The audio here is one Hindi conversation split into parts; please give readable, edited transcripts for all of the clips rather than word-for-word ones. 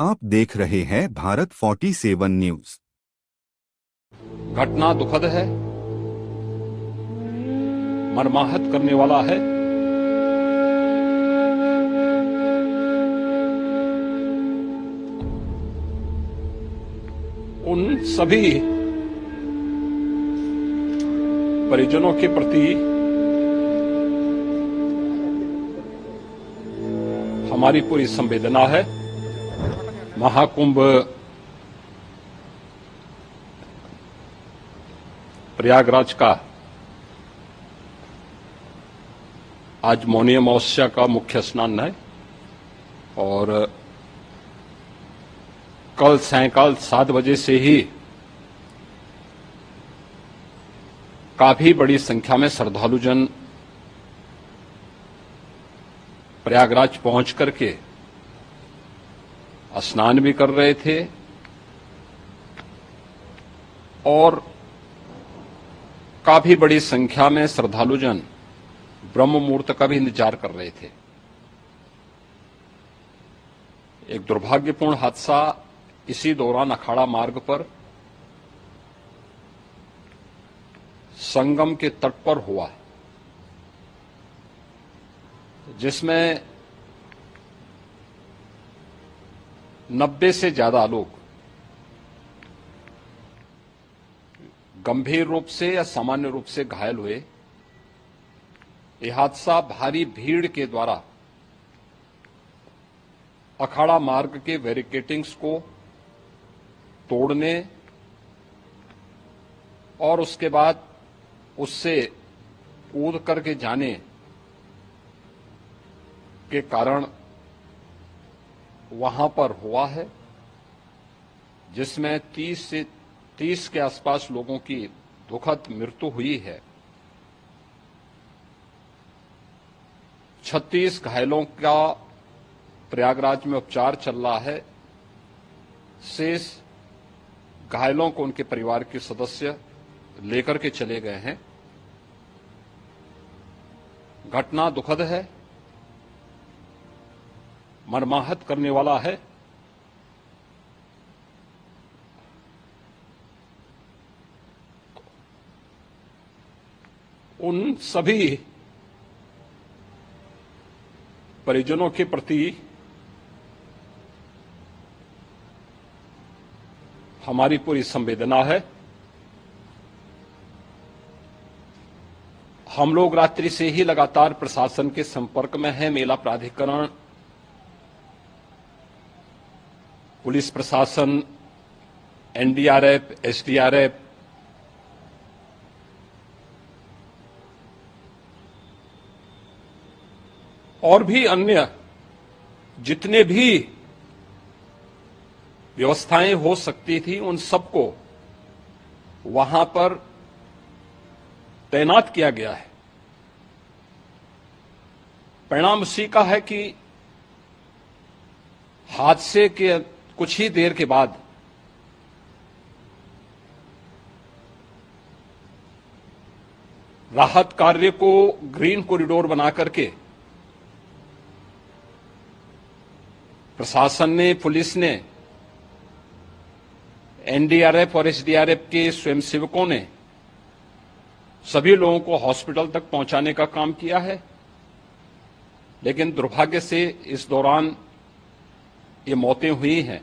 आप देख रहे हैं भारत 47 न्यूज। घटना दुखद है, मर्माहत करने वाला है। उन सभी परिजनों के प्रति हमारी पूरी संवेदना है। महाकुंभ प्रयागराज का आज मौनी अमावस्या का मुख्य स्नान है और कल सायंकाल 7 बजे से ही काफी बड़ी संख्या में श्रद्धालुजन प्रयागराज पहुंच करके स्नान भी कर रहे थे और काफी बड़ी संख्या में श्रद्धालुजन ब्रह्म मुहूर्त का भी इंतजार कर रहे थे। एक दुर्भाग्यपूर्ण हादसा इसी दौरान अखाड़ा मार्ग पर संगम के तट पर हुआ, जिसमें 90 से ज्यादा लोग गंभीर रूप से या सामान्य रूप से घायल हुए। यह हादसा भारी भीड़ के द्वारा अखाड़ा मार्ग के बैरिकेडिंग्स को तोड़ने और उसके बाद उससे कूद करके जाने के कारण वहां पर हुआ है, जिसमें 30 के आसपास लोगों की दुखद मृत्यु हुई है। 36 घायलों का प्रयागराज में उपचार चल रहा है। शेष घायलों को उनके परिवार के सदस्य लेकर के चले गए हैं। घटना दुखद है, मर्माहत करने वाला है। उन सभी परिजनों के प्रति हमारी पूरी संवेदना है। हम लोग रात्रि से ही लगातार प्रशासन के संपर्क में हैं। मेला प्राधिकरण, पुलिस प्रशासन, एनडीआरएफ, एसडीआरएफ, और भी अन्य जितने भी व्यवस्थाएं हो सकती थी उन सबको वहां पर तैनात किया गया है। परिणाम उसी का है कि हादसे के कुछ ही देर के बाद राहत कार्य को ग्रीन कॉरिडोर बना करके प्रशासन ने, पुलिस ने, एनडीआरएफ और एसडीआरएफ के स्वयंसेवकों ने सभी लोगों को हॉस्पिटल तक पहुंचाने का काम किया है। लेकिन दुर्भाग्य से इस दौरान ये मौतें हुई हैं।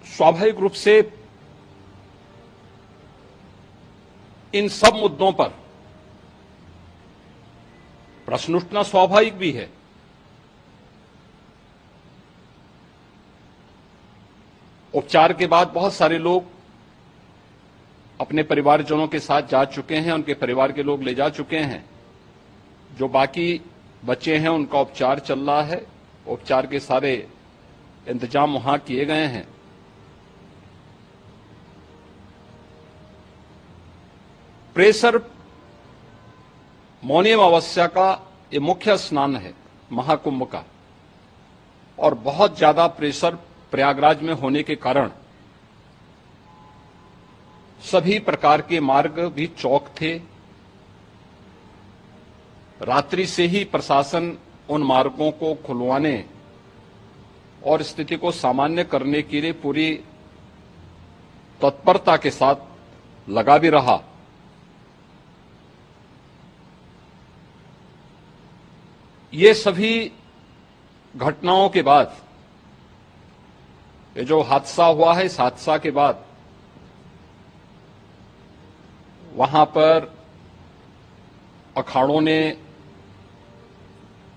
स्वाभाविक रूप से इन सब मुद्दों पर प्रश्न उठना स्वाभाविक भी है। उपचार के बाद बहुत सारे लोग अपने परिवारजनों के साथ जा चुके हैं, उनके परिवार के लोग ले जा चुके हैं। जो बाकी बच्चे हैं उनका उपचार चल रहा है। उपचार के सारे इंतजाम वहां किए गए हैं। प्रेशर मौनी अमावस्या का ये मुख्य स्नान है महाकुंभ का, और बहुत ज्यादा प्रेशर प्रयागराज में होने के कारण सभी प्रकार के मार्ग भी चौक थे। रात्रि से ही प्रशासन उन मार्गों को खुलवाने और स्थिति को सामान्य करने के लिए पूरी तत्परता के साथ लगा भी रहा। ये सभी घटनाओं के बाद, ये जो हादसा हुआ है, इस हादसा के बाद वहां पर अखाड़ों ने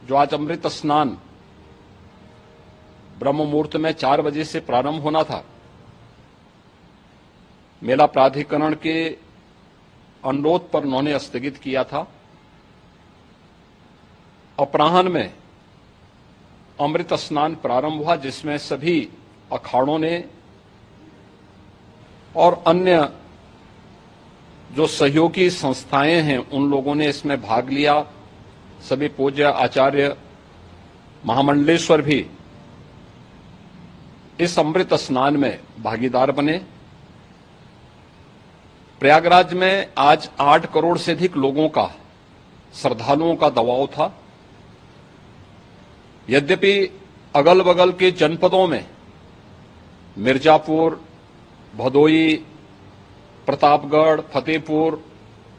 जो आज अमृत स्नान ब्रह्म मुहूर्त में 4 बजे से प्रारंभ होना था, मेला प्राधिकरण के अनुरोध पर उन्होंने स्थगित किया था। अपराह्न में अमृत स्नान प्रारंभ हुआ, जिसमें सभी अखाड़ों ने और अन्य जो सहयोगी संस्थाएं हैं उन लोगों ने इसमें भाग लिया। सभी पूज्य आचार्य महामंडलेश्वर भी इस अमृत स्नान में भागीदार बने। प्रयागराज में आज 8 करोड़ से अधिक लोगों का, श्रद्धालुओं का दबाव था। यद्यपि अगल बगल के जनपदों में मिर्जापुर, भदोई, प्रतापगढ़, फतेहपुर,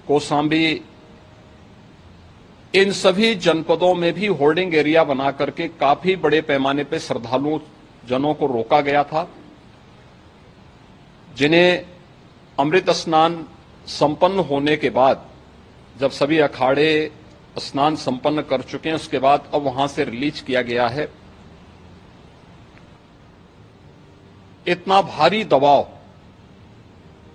कौशाम्बी, इन सभी जनपदों में भी होल्डिंग एरिया बना करके काफी बड़े पैमाने पर श्रद्धालुओं जनों को रोका गया था, जिन्हें अमृत स्नान संपन्न होने के बाद, जब सभी अखाड़े स्नान संपन्न कर चुके हैं, उसके बाद अब वहां से रिलीज किया गया है। इतना भारी दबाव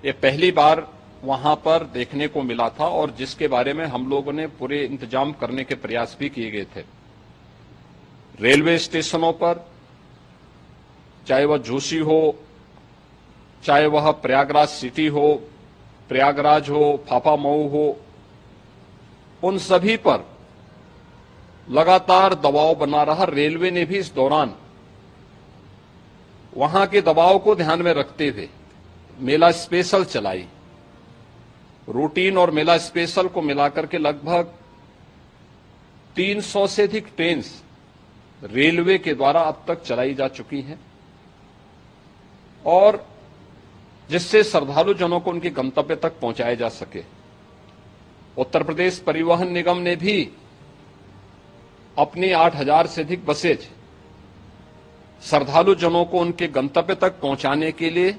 ये पहली बार वहां पर देखने को मिला था, और जिसके बारे में हम लोगों ने पूरे इंतजाम करने के प्रयास भी किए गए थे। रेलवे स्टेशनों पर, चाहे वह झूसी हो, चाहे वह प्रयागराज सिटी हो, प्रयागराज हो, फाफामऊ हो, उन सभी पर लगातार दबाव बना रहा। रेलवे ने भी इस दौरान वहां के दबाव को ध्यान में रखते हुए मेला स्पेशल चलाई। रूटीन और मेला स्पेशल को मिलाकर के लगभग 300 से अधिक ट्रेन रेलवे के द्वारा अब तक चलाई जा चुकी हैं, और जिससे श्रद्धालु जनों को उनके गंतव्य तक पहुंचाया जा सके। उत्तर प्रदेश परिवहन निगम ने भी अपनी 8000 से अधिक बसेज श्रद्धालु जनों को उनके गंतव्य तक पहुंचाने के लिए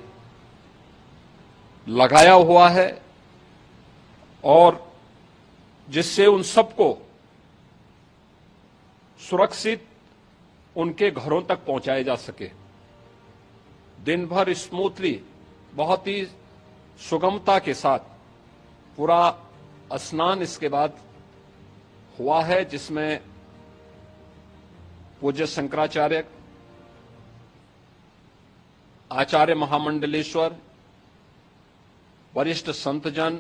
लगाया हुआ है, और जिससे उन सबको सुरक्षित उनके घरों तक पहुंचाया जा सके। दिन भर स्मूथली, बहुत ही सुगमता के साथ पूरा स्नान इसके बाद हुआ है, जिसमें पूज्य शंकराचार्य, आचार्य महामंडलेश्वर, वरिष्ठ संतजन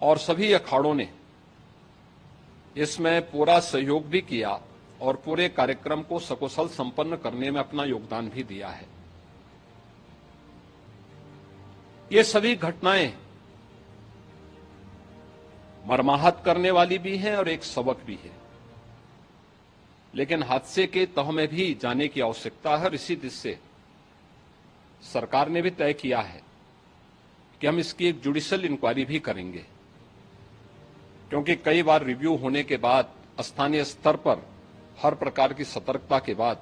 और सभी अखाड़ों ने इसमें पूरा सहयोग भी किया और पूरे कार्यक्रम को सकुशल संपन्न करने में अपना योगदान भी दिया है। ये सभी घटनाएं मर्माहत करने वाली भी हैं और एक सबक भी है, लेकिन हादसे के तह में भी जाने की आवश्यकता है, और इसी दिशा से सरकार ने भी तय किया है कि हम इसकी एक जुडिशियल इंक्वायरी भी करेंगे, क्योंकि कई बार रिव्यू होने के बाद स्थानीय स्तर पर हर प्रकार की सतर्कता के बाद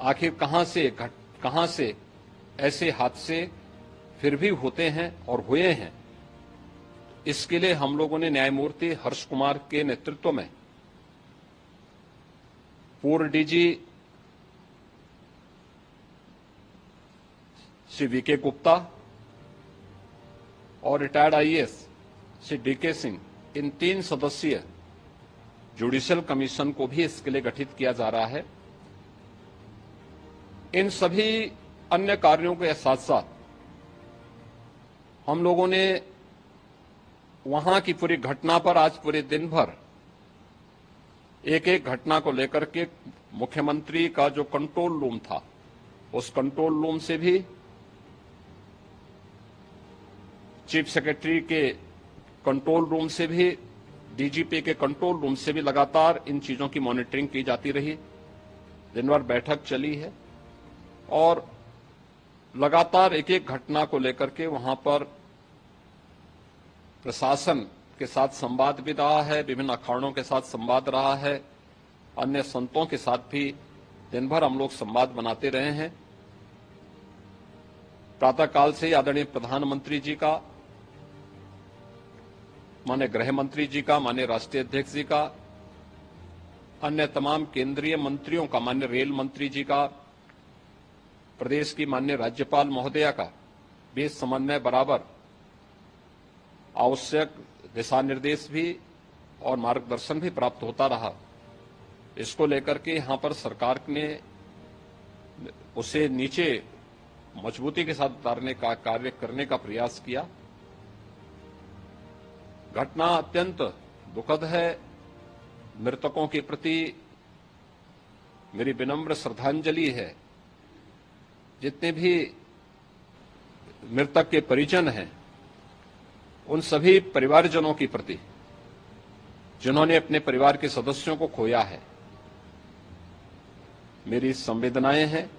आखिर कहां से ऐसे हादसे फिर भी होते हैं और हुए हैं। इसके लिए हम लोगों ने न्यायमूर्ति हर्ष कुमार के नेतृत्व में पूर्व डीजी श्री वीके गुप्ता और retired IAS Shri DK Singh, इन 3 सदस्यीय जुडिशियल कमीशन को भी इसके लिए गठित किया जा रहा है। इन सभी अन्य कार्यों के साथ साथ हम लोगों ने वहां की पूरी घटना पर आज पूरे दिन भर एक एक घटना को लेकर के मुख्यमंत्री का जो कंट्रोल रूम था, उस कंट्रोल रूम से भी चीफ सेक्रेटरी के कंट्रोल रूम से भी, डीजीपी के कंट्रोल रूम से भी लगातार इन चीजों की मॉनिटरिंग की जाती रही। दिन भर बैठक चली है और लगातार एक एक घटना को लेकर के वहां पर प्रशासन के साथ संवाद भी रहा है, विभिन्न अखाड़ों के साथ संवाद रहा है, अन्य संतों के साथ भी दिन भर हम लोग संवाद बनाते रहे हैं। प्रातःकाल से आदरणीय प्रधानमंत्री जी का, माननीय गृह मंत्री जी का, माननीय राष्ट्रीय अध्यक्ष जी का, अन्य तमाम केंद्रीय मंत्रियों का, माननीय रेल मंत्री जी का, प्रदेश की माननीय राज्यपाल महोदया का भी समन्वय बराबर, आवश्यक दिशा निर्देश भी और मार्गदर्शन भी प्राप्त होता रहा। इसको लेकर के यहां पर सरकार ने उसे नीचे मजबूती के साथ उतारने का कार्य करने का प्रयास किया। घटना अत्यंत दुखद है। मृतकों के प्रति मेरी विनम्र श्रद्धांजलि है। जितने भी मृतक के परिजन हैं, उन सभी परिवारजनों के प्रति जिन्होंने अपने परिवार के सदस्यों को खोया है, मेरी संवेदनाएं हैं।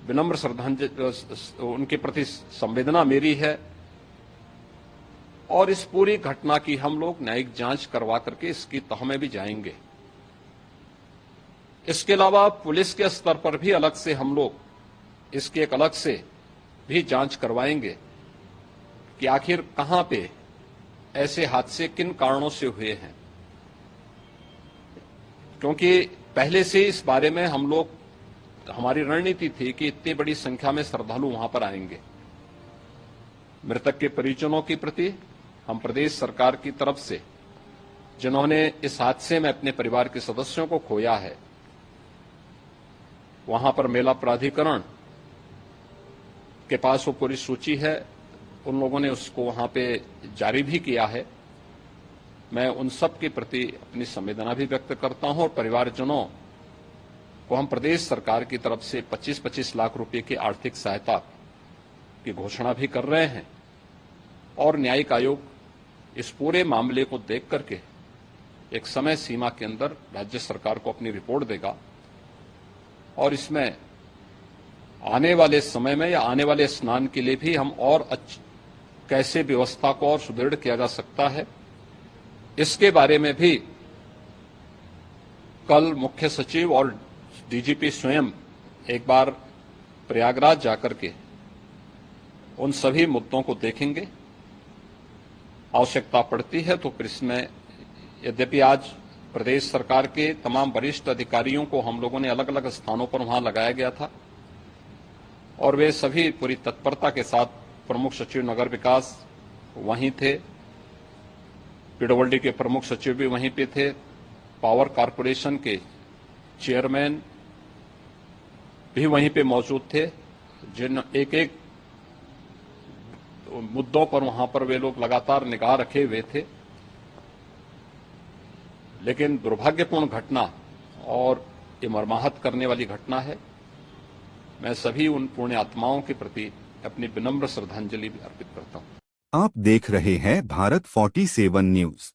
विनम्र श्रद्धांजलि उनके प्रति संवेदना मेरी है और इस पूरी घटना की हम लोग न्यायिक जांच करवा करके इसकी तह में भी जाएंगे। इसके अलावा पुलिस के स्तर पर भी अलग से हम लोग इसकी एक अलग से भी जांच करवाएंगे कि आखिर कहां पे ऐसे हादसे किन कारणों से हुए हैं, क्योंकि पहले से इस बारे में हम लोग, हमारी रणनीति थी कि इतनी बड़ी संख्या में श्रद्धालु वहां पर आएंगे। मृतक के परिजनों के प्रति हम प्रदेश सरकार की तरफ से, जिन्होंने इस हादसे में अपने परिवार के सदस्यों को खोया है, वहां पर मेला प्राधिकरण के पास वो पूरी सूची है, उन लोगों ने उसको वहां पे जारी भी किया है। मैं उन सब के प्रति अपनी संवेदना भी व्यक्त करता हूं और परिवारजनों को हम प्रदेश सरकार की तरफ से 25-25 लाख रुपए की आर्थिक सहायता की घोषणा भी कर रहे हैं और न्यायिक आयोग इस पूरे मामले को देख करके एक समय सीमा के अंदर राज्य सरकार को अपनी रिपोर्ट देगा और इसमें आने वाले समय में या आने वाले स्नान के लिए भी हम और कैसे व्यवस्था को और सुदृढ़ किया जा सकता है, इसके बारे में भी कल मुख्य सचिव और डीजीपी स्वयं एक बार प्रयागराज जाकर के उन सभी मुद्दों को देखेंगे। आवश्यकता पड़ती है तो फिर इसमें, यद्यपि आज प्रदेश सरकार के तमाम वरिष्ठ अधिकारियों को हम लोगों ने अलग अलग स्थानों पर वहां लगाया गया था और वे सभी पूरी तत्परता के साथ, प्रमुख सचिव नगर विकास वहीं थे, पीडब्ल्यूडी के प्रमुख सचिव भी वहीं पे थे, पावर कारपोरेशन के चेयरमैन भी वहीं पे मौजूद थे, जिन एक एक मुद्दों पर वहां पर वे लोग लगातार निगाह रखे हुए थे। लेकिन दुर्भाग्यपूर्ण घटना और ये मर्माहत करने वाली घटना है। मैं सभी उन पुण्य आत्माओं के प्रति अपनी विनम्र श्रद्धांजलि भी अर्पित करता हूं। आप देख रहे हैं भारत 47 न्यूज।